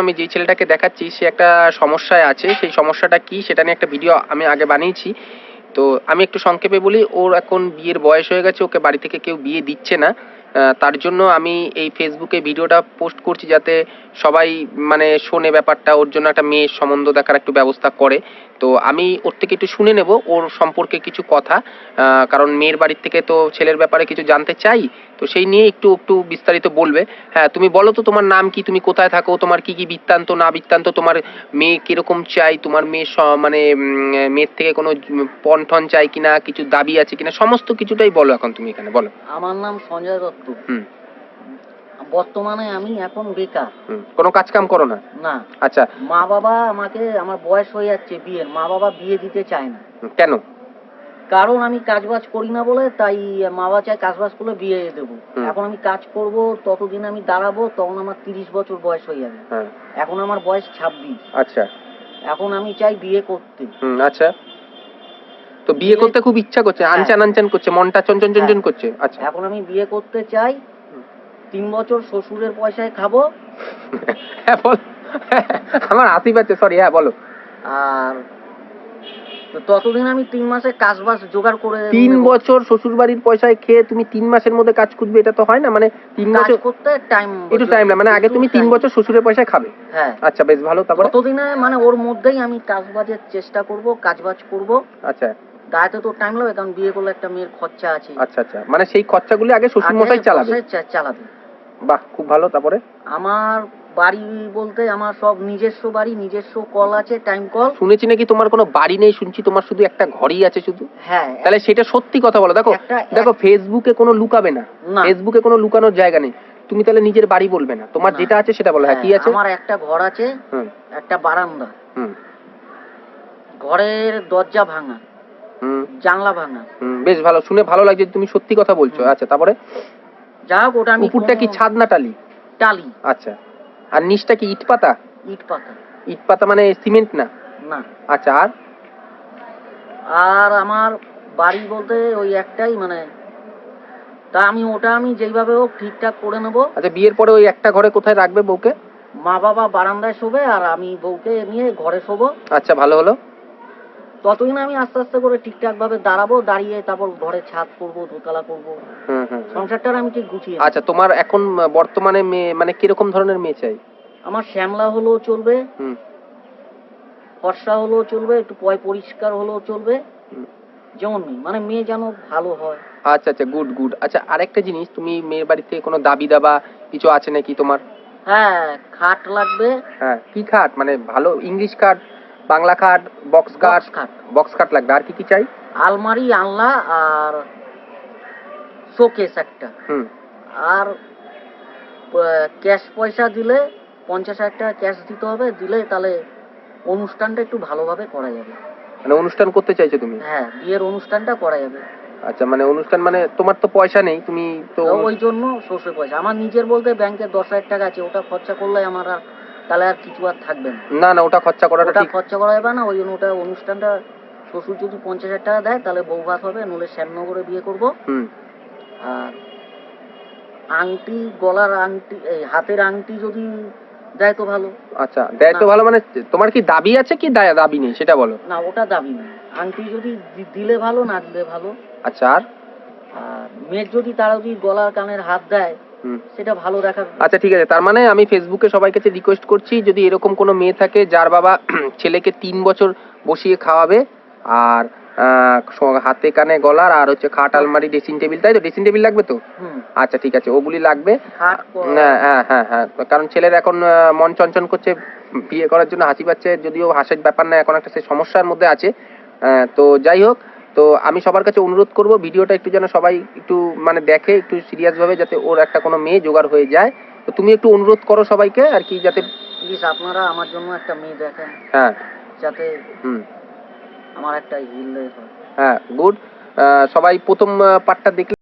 আমি যে ছেলেটাকে দেখাচ্ছি সে একটা সমস্যায় আছে, সেই সমস্যাটা কি সেটা নিয়ে একটা ভিডিও আমি আগে বানিয়েছি। তো আমি একটু সংক্ষেপে বলি, ওর এখন বিয়ের বয়স হয়ে গেছে, ওকে বাড়ি থেকে কেউ বিয়ে দিচ্ছে না। তার জন্য আমি এই ফেসবুকে ভিডিওটা পোস্ট করছি যাতে সবাই মানে শোনে ব্যাপারটা, ওর জন্য একটা মেয়ের সম্বন্ধ দেখার একটু ব্যবস্থা করে। তো আমি ওর থেকে একটু শুনে নেব ওর সম্পর্কে কিছু কথা, কারণ মেয়ের বাড়ির থেকে তো ছেলের ব্যাপারে কিছু জানতে চাই। তো সেই নিয়ে একটু একটু বিস্তারিত বলবে। হ্যাঁ, তুমি বলো তো তোমার নাম কি, তুমি কোথায় থাকো, তোমার কি কি বৃত্তান্ত না বৃত্তান্ত, তোমার মেয়ে কিরকম চাই, তোমার মেয়ে মানে মেয়ের থেকে কোনো পণ টন চাই কিনা, কিছু দাবি আছে কিনা, সমস্ত কিছুটাই বলো এখন তুমি এখানে বলো। আমার নাম সঞ্জয় দত্ত। বর্তমানে আমি এখন বেকার। কোনো কাজ কাম করো না? না। আচ্ছা। মা বাবা আমাকে, আমার বয়স হয়ে যাচ্ছে বিয়ের, মা বাবা বিয়ে দিতে চায় না। কেন? কারণ আমি কাজবাজ করি না বলে, তাই মা বাবা চায় কাজবাজ করলে বিয়ে দেবো। এখন আমি কাজ করব, ততদিন আমি দাঁড়াবো, তখন আমার 30 বছর বয়স হয়ে যাবে। এখন আমার বয়স 26। আচ্ছা। এখন আমি চাই বিয়ে করতে। আচ্ছা। তো বিয়ে করতে খুব ইচ্ছা করছে, আনচান আনচান করছে, মনটা চঞ্চন চঞ্চন করছে। আচ্ছা। এখন আমি বিয়ে করতে চাই, 3 বছর শ্বশুরের পয়সায় খাবো। হ্যাঁ বল, আমার হাসি পাচ্ছে, সরি। হ্যাঁ বলো। আর ততদিন আমি 3 মাসে কাজবাজ জোগাড় করে। 3 বছর শ্বশুর বাড়ির পয়সায় খেয়ে তুমি 3 মাসের মধ্যে কাজ খুঁজবে, এটা তো হয় না। মানে 3 বছর করতে টাইম, একটু টাইম না, মানে আগে তুমি 3 বছর শ্বশুরের পয়সায় খাবে। হ্যাঁ। আচ্ছা, বেশ ভালো। তারপরে ততদিনে মানে ওর মধ্যেই আমি কাজবাজের চেষ্টা করব, কাজবাজ করব। আচ্ছা। গায়েতে তো টাইম লাগবে, কারণ বিয়ে করলে একটা মেয়ের খরচা আছে। আচ্ছা আচ্ছা, মানে সেই খরচাগুলো আগে শ্বশুর মশাই চালাবে। বাহ, খুব ভালো। তারপরে আমার বাড়ি বলতে আমার সব নিজস্ব বাড়ি, নিজস্ব কল আছে, টাইম কল। শুনেছি নাকি তোমার কোনো বাড়ি নেই, শুনছি তোমার শুধু একটা ঘরই আছে শুধু। হ্যাঁ। তাহলে সেটা সত্যি কথা বলো। দেখো দেখো, ফেসবুকে কোনো লুকাবে না, ফেসবুকে কোনো লুকানোর জায়গা নেই। তুমি তাহলে নিজের বাড়ি বলবে না, তোমার যেটা আছে সেটা বলো। হ্যাঁ, কি আছে? আমার একটা ঘর আছে, একটা বারান্দা। ঘরের দরজা ভাঙা, জানলা ভাঙা। বেশ ভালো, শুনে ভালো লাগছে, তুমি সত্যি কথা বলছো। আচ্ছা, তারপরে? যা হোক, ওটা আমি। উপরটা কি ছাদ না টালি? টালি। আচ্ছা। আর নিচটা কি ইট পাতা? ইট পাতা। ইট পাতা মানে সিমেন্ট না? না। আচ্ছা। আর আর আমার বাড়ি বলতে ওই একটাই, মানে তা আমি ওটা আমি যেইভাবে হোক ঠিকঠাক করে নেবো। আচ্ছা, বিয়ের পরে ওই একটা ঘরে কোথায় রাখবে বউকে? মা বাবা বারান্দায় শোবে, আর আমি বউকে নিয়ে ঘরে শোবো। আচ্ছা, ভালো হলো। ততদিন আমি আস্তে আস্তে করে ঠিকঠাক ভাবে দাঁড়াবো, দাঁড়িয়ে তারপর ঘরে ছাদ করবো, দোতলা করবো। সংসারটা আমি ঠিক গুছিয়ে। আচ্ছা, তোমার এখন বর্তমানে মেয়ে মানে কিরকম ধরনের মেয়ে চাই? আমার শ্যামলা হলেও চলবে, ফর্সা হলেও চলবে, একটু পরিষ্কার হলেও চলবে, যেমন মানে মেয়ে যেন ভালো হয়। আচ্ছা আচ্ছা, গুড গুড। আচ্ছা, আরেকটা জিনিস, তুমি মেয়ের বাড়ি থেকে কোনো দাবি দাবা কিছু আছে নাকি তোমার? হ্যাঁ, খাট লাগবে। হ্যাঁ, কি খাট? মানে ভালো ইংলিশ খাট, বাংলা খাট, বক্স খাট? বক্স খাট লাগবে। আর কি কি চাই? আলমারি, আলনা, আর শোকেস একটা। আর ক্যাশ পয়সা দিলে 50,000 টাকা ক্যাশ দিতে হবে, দিলে তাহলে অনুষ্ঠানটা একটু ভালোভাবে করা যাবে। মানে অনুষ্ঠান করতে চাইছো তুমি? হ্যাঁ, বিয়ের অনুষ্ঠানটা করা যাবে। আচ্ছা, মানে অনুষ্ঠান মানে তোমার তো পয়সা নেই, তুমি তো ওই জন্য শ্বশুর পয়সা। আমার নিজের বলতে ব্যাংকে 10,000 টাকা আছে, ওটা খরচা করলে আমার আর তাহলে আর কিছু আর থাকবে না। না না, ওটা খরচা করাটা ঠিক। খরচা করা যাবে না, ওই জন্য ওটা অনুষ্ঠানটা শ্বশুর যদি 50,000 টাকা দেয় তাহলে বউ ভাত হবে, নলে শ্যামনগরে বিয়ে করবো। আর আংটি, গলার আংটি, হাতের আংটি যদি দেয় তো ভালো। আচ্ছা, দেয় তো ভালো। মানে তোমার কি দাবি আছে কি দাবি নেই সেটা বলো। না, ওটা দাবি নেই। আংটি যদি দিলে ভালো, না দিলে ভালো। আচ্ছা। আর মেয়ের যদি তারা যদি গলার কানের হাত দেয় সেটা ভালো দেখার। আচ্ছা, ঠিক আছে। তার মানে আমি ফেসবুকে সবাই কাছে রিকোয়েস্ট করছি, যদি এরকম কোনো মেয়ে থাকে যার বাবা ছেলেকে 3 বছর বসিয়ে খাওয়াবে, আর হাতে কানে গলার, আর হচ্ছে খাট, আলমারি, ড্রেসিং টেবিল, তাই তো? ড্রেসিং টেবিল লাগবে তো? আচ্ছা, ঠিক আছে, ওগুলি লাগবে। হ্যাঁ হ্যাঁ হ্যাঁ, কারণ ছেলের এখন মন চঞ্চল করছে বিয়ে করার জন্য, হাসি পাচ্ছে, যদিও হাসির ব্যাপার না, এখন একটা সে সমস্যার মধ্যে আছে। তো যাই হোক, তো আমি সবার কাছে অনুরোধ করব ভিডিওটা একটু যেন সবাই একটু মানে দেখে, একটু সিরিয়াস ভাবে, যাতে ওর একটা কোনো মেয়ে জোগাড় হয়ে যায়। তো তুমি একটু অনুরোধ করো সবাইকে আর কি, যাতে প্লিজ আপনারা আমার জন্য একটা মেয়ে দেখেন। হ্যাঁ, যাতে আমার একটা হিল হয়। হ্যাঁ, গুড। সবাই প্রথম পার্টটা দেখলে